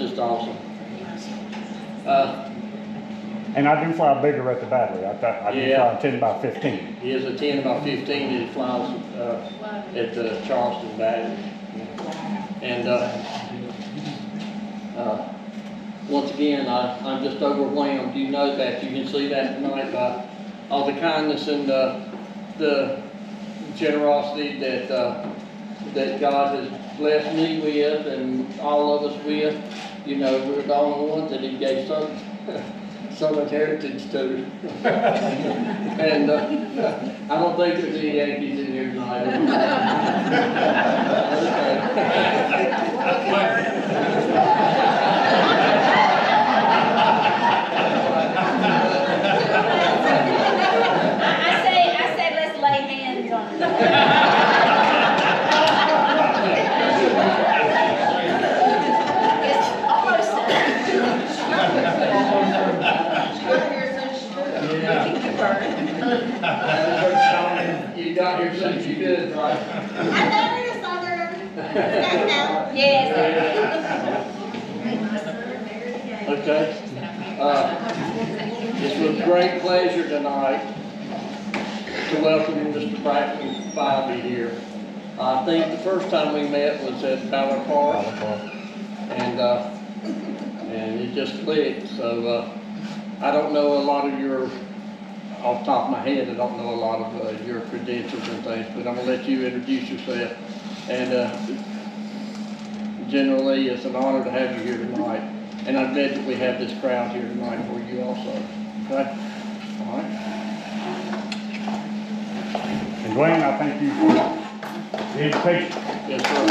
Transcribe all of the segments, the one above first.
just awesome. And I do fly bigger at the battery. I do Yeah. fly 10 by 15. He has a 10 by 15 that he flies at the Charleston Battery. And once again, I'm just overwhelmed. You know that. You can see that tonight by all the kindness and the generosity that God has blessed me with and all of us with. You know, we're the only ones that He gave Southern heritage to. And I don't think there's any Yankees in here tonight. I say let's lay hands on it. It's almost You got your suit, you good, right? I never saw her. Yes. Okay. It's with great pleasure tonight to welcome Mr. Braxton Spivey here. I think the first time we met was at Ballard Park, and it just clicked. So I don't know a lot of your, off the top of my head, I don't know a lot of your credentials and things, but I'm gonna let you introduce yourself. And generally, it's an honor to have you here tonight. And I'm glad that we have this crowd here tonight for you also. Okay? All right. And Dwayne, I thank you for the invitation. Yes, sir.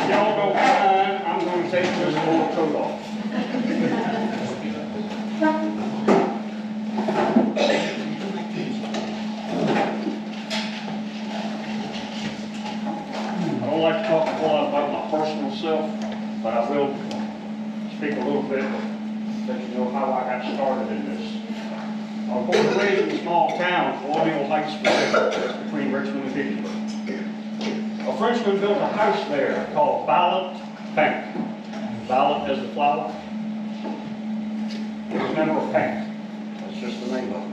Y'all don't mind, I'm going to take this whole coat off. I don't like to talk a whole lot about my personal self, but I will speak a little bit, let you know how I got started in this. I was born and raised in a small town, Colonial Heights, Virginia, between Richmond and Petersburg. A Frenchman built a house there called Violet Pink. Violet as the flower. It was never a pink. That's just the name of it.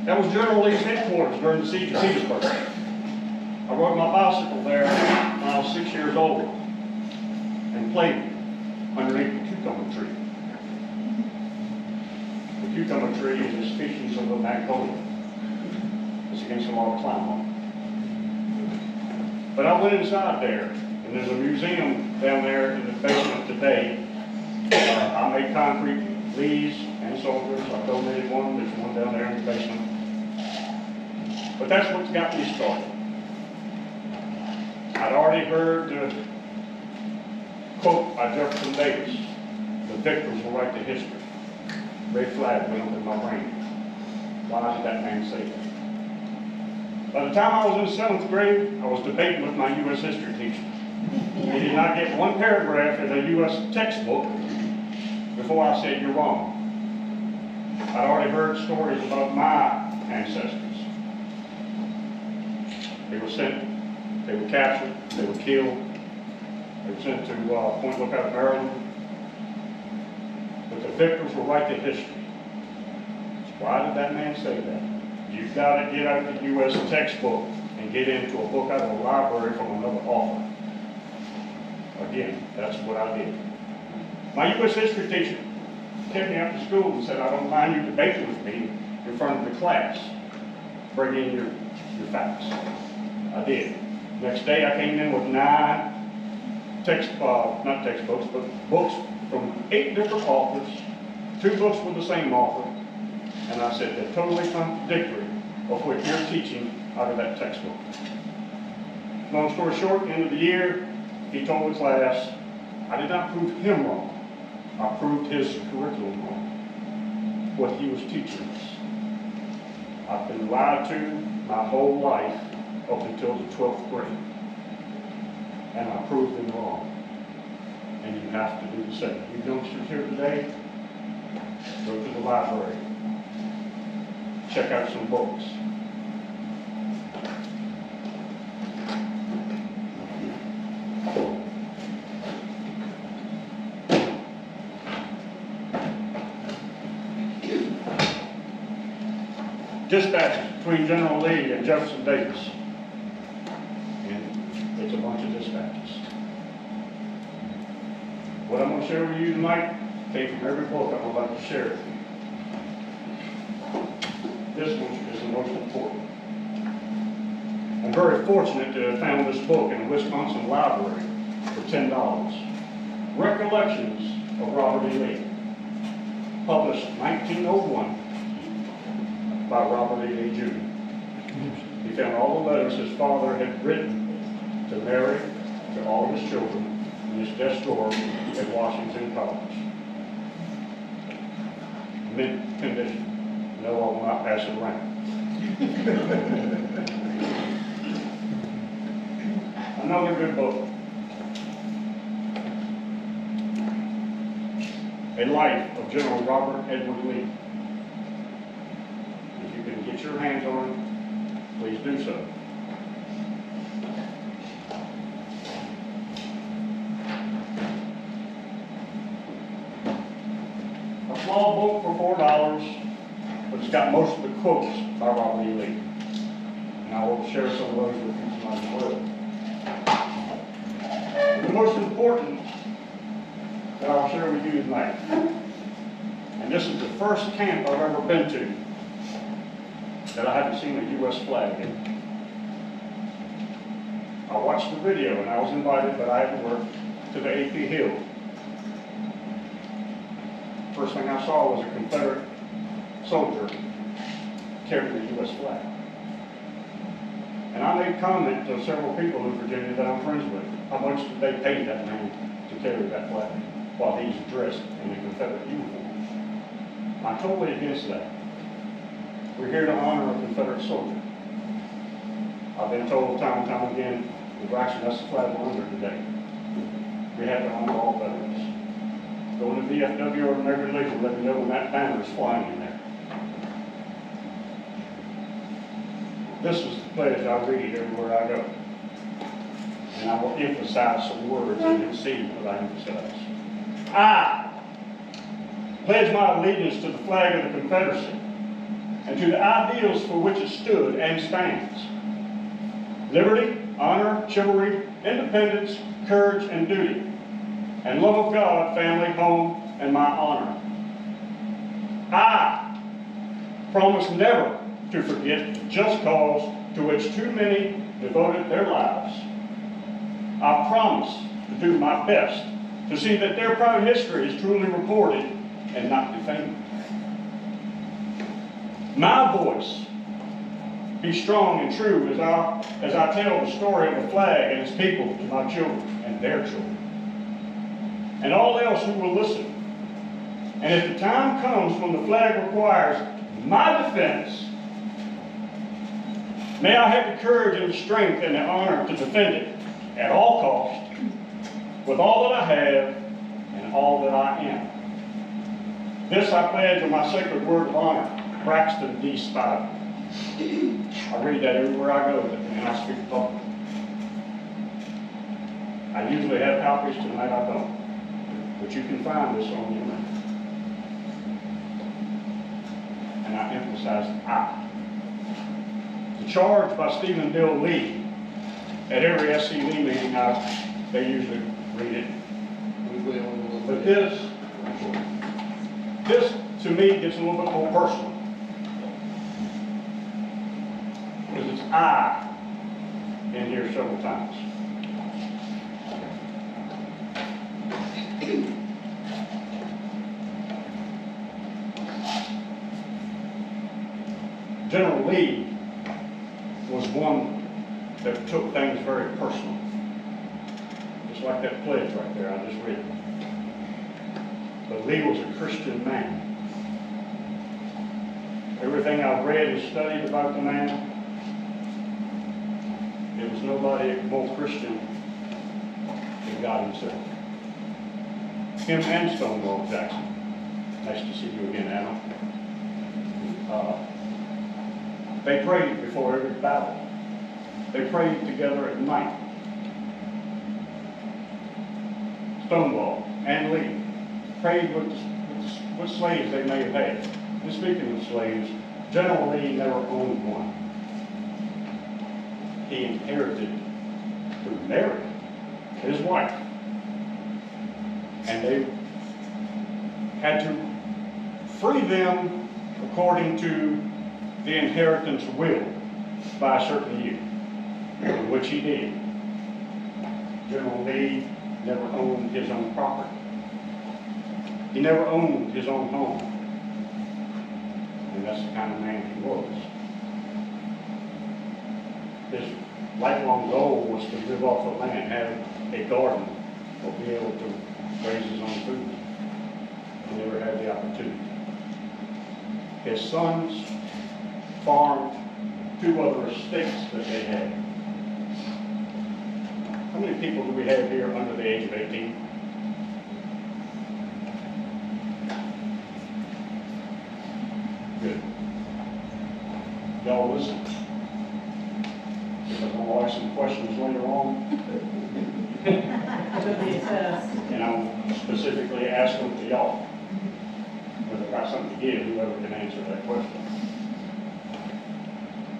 That was General Lee's headquarters during the siege of Petersburg. I rode my bicycle there when I was 6 years old and played underneath the cucumber tree. The cucumber tree is a species of a magnolia. It's against the law of climate. But I went inside there, and there's a museum down there in the basement today. I made concrete leaves and soldiers. I donated one. There's one down there in the basement. But that's what got me started. I'd already heard the quote by Jefferson Davis, "The victors will write the history." Red flag went up in my brain. Why did that man say that? By the time I was in the 7th grade, I was debating with my U.S. history teacher. He did not get one paragraph in a U.S. textbook before I said, "You're wrong." I'd already heard stories about my ancestors. They were sent, they were captured, they were killed, they were sent to Point Lookout, Maryland. But the victors will write the history. Why did that man say that? You've got to get out of the U.S. textbook and get into a book out of a library from another author. Again, that's what I did. My U.S. history teacher kept me after school and said, "I don't mind you debating with me in front of the class. Bring in your facts." I did. Next day I came in with 9 not textbooks, but books from 8 different authors, 2 books with the same author. And I said, "They're totally contradictory of what you're teaching out of that textbook." Long story short, end of the year, he told the class, I did not prove him wrong. I proved his curriculum wrong. what he was teaching us. I've been lied to my whole life up until the 12th grade. And I proved them wrong. And you have to do the same. You youngsters here today, go to the library. Check out some books. Dispatches between General Lee and Jefferson Davis. And it's a bunch of dispatches. What I'm going to share with you tonight came from every book I'm about to share with you. This one is the most important. I'm very fortunate to have found this book in a Wisconsin library for $10. Recollections of R.E.Lee, published 1901 by R.E.Lee Jr. He found all the letters his father had written to Mary, to all of his children, in his desk drawer at Washington College. Mint condition. No, I will not pass it around. Another good book. A Life of General Robert Edward Lee. If you can get your hands on it, please do so. A small book for $4, but it's got most of the quotes by R.E.Lee. And I will share some of those with you tonight as well. The most important that I'll share with you tonight, and this is the first camp I've ever been to that I haven't seen a U.S. flag in. I watched the video and I was invited, but I had to work, to the AP Hill. First thing I saw was a Confederate soldier carrying the U.S. flag. And I made comment to several people in Virginia that I'm friends with. How much did they pay that man to carry that flag while he's dressed in a Confederate uniform? I'm totally against that. We're here to honor a Confederate soldier. I've been told time and time again, well, actually that's the flag we're under today. We have to honor all veterans. Go to VFW or American Legion, let me know when that banner is flying in there. This is the pledge I read everywhere I go. And I will emphasize some words and you'll see what I emphasize. I pledge my allegiance to the flag of the Confederacy and to the ideals for which it stood and stands. Liberty, honor, chivalry, independence, courage, and duty, and love of God, family, home, and my honor. I promise never to forget the just cause to which too many devoted their lives. I promise to do my best to see that their proud history is truly reported and not defamed. My voice be strong and true as I tell the story of the flag and its people to my children and their children, and all else who will listen. And if the time comes when the flag requires my defense, may I have the courage and the strength and the honor to defend it at all costs, with all that I have and all that I am. This I pledge on my sacred word of honor, Braxton D. Spider. I read that everywhere I go and I speak public. I usually have copies, tonight I don't. But you can find this on the internet. And I emphasize I. The charge by Stephen Dill Lee at every SC Lee meeting, they usually read it. But this to me gets a little bit more personal. Because it's I in here several times. General Lee was one that took things very personal. Just like that pledge right there I just read. But Lee was a Christian man. Everything I've read and studied about the man, there was nobody more Christian than God himself. Him and Stonewall Jackson. Nice to see you again, Adam. They prayed before every battle. They prayed together at night. Stonewall and Lee prayed with slaves they may have had. And speaking of slaves, General Lee never owned one. He inherited through Mary, his wife. And they had to free them according to the inheritance will by a certain year, which he did. General Lee never owned his own property. He never owned his own home. And that's the kind of man he was. His lifelong goal was to live off the land, have a garden, or be able to raise his own food. He never had the opportunity. His sons farmed 2 other estates that they had. How many people do we have here under the age of 18? Good. Y'all listen. Because I'm going to ask some questions later on. And I'm specifically asking to y'all. Whether I've got something to give, whoever can answer that question.